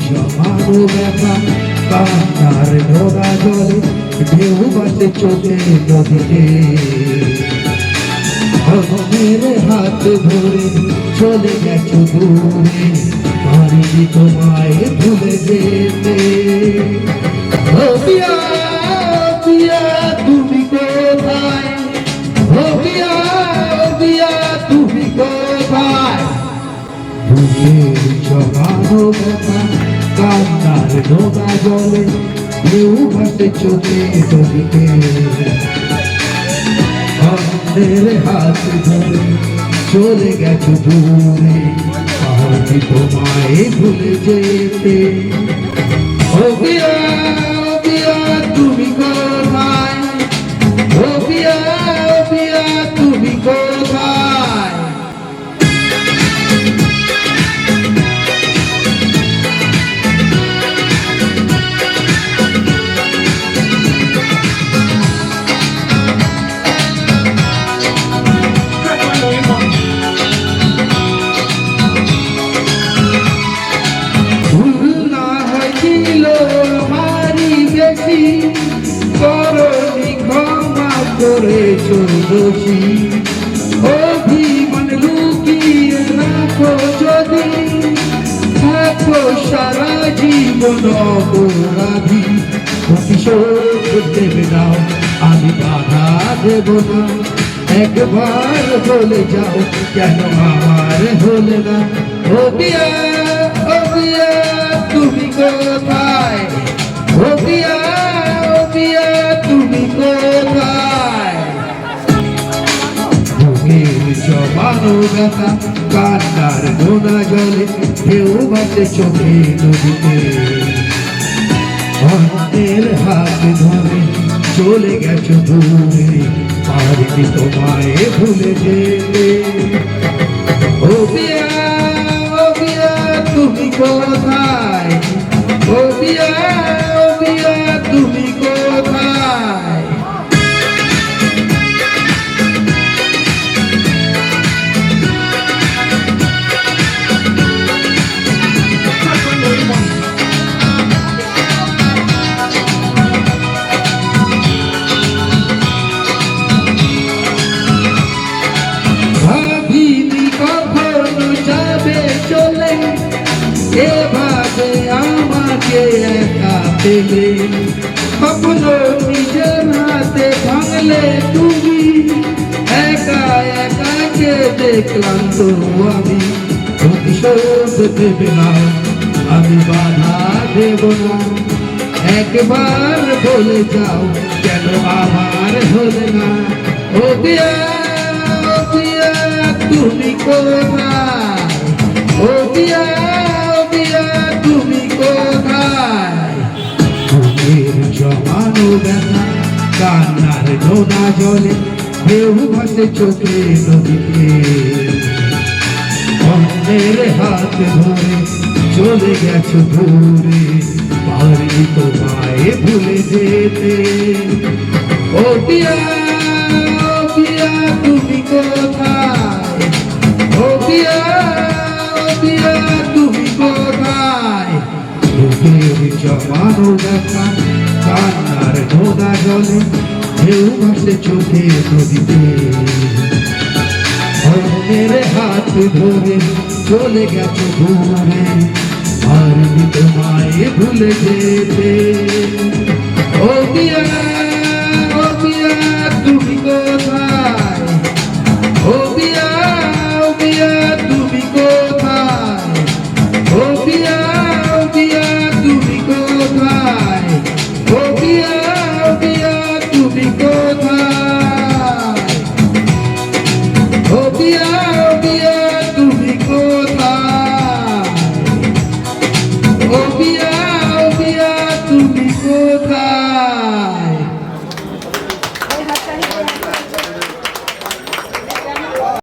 জমানো ব্যথা কান্নার নোনা জলে ঢেউ বাজে চোখে নদীতে ভগবানের হাত ধরে চলে গেছো দূরে পারিনি তোমায় ভুলে যেতে ও পিয়া পিয়া তুমি কোথায় ও পিয়া পিয়া তুমি কোথায় বুকের জমানো ব্যথা কান্নার নোনা জলে ঢেউ ভাসে চোখে নদীতে ভগবানের হাত ধরে চলে গেছো দূরে পারিনি তোমায় ভুলে যেতে ও পিয়া তুমি কোথায় ও পিয়া তুমি কোথায় করনি ক্ষমা করেছো দোষী অভিমান লুকিয়ে রাখো যদি থাকো সারা জীবন অপরাধী প্রতিশোধ দেবে নাও আমি বাধা দেব না একবার বলে যাও কেন আমার হলে না ও পিয়া তুমি কোথায় ও পিয়া তুমি কোথায় বুকের জমানো ব্যথা কান্নার নোনা জলে ঢেউ ভাসে চোখে নদীতে অন্যের হাত ধরে চলে গেছো দূরে পারিনি তোমায় ভুলে যেতে ও পিয়া তুমি কোথায় ও পিয়া তুমি কোথায় ভাবিনি কখনো যাবে চলে এভাবে আমাকে একা পেলে কখনো নিজের হাতে ভাঙলে তুমি একা একাকে দেখলাম তো আমি প্রতিশোধ দেবে না আমি বাধা দেব না একবার বলে যাও কেন আমার হলে না ও পিয়া তুমি কোথায় ও পিয়া তুমি কোথায় বুকের জমানো ব্যথা কান্নার নোনা জলে ঢেউ ভাসে চোখে নদীতে অন্যের হাত ধরে চলে গেছো দূরে পারিনি তোমায় ভুলে যেতে ও পিয়া তুমি কোথায় ও পিয়া তুমি কোথায় বুকের জমানো ব্যথা কান্নার নোনা জলে ঢেউ ভাসে চোখে নদীতে অন্যের হাত ধরে চলে গেছো দূরে পারিনি তোমায় ভুলে যেতে ও পিয়া তুমি কোথায় ও পিয়া তুমি কোথায় ও পিয়া তুমি কোথায় ও পিয়া তুমি কোথায় ও পিয়া তুমি কোথায় ও পিয়া তুমি তুমি কোথায়?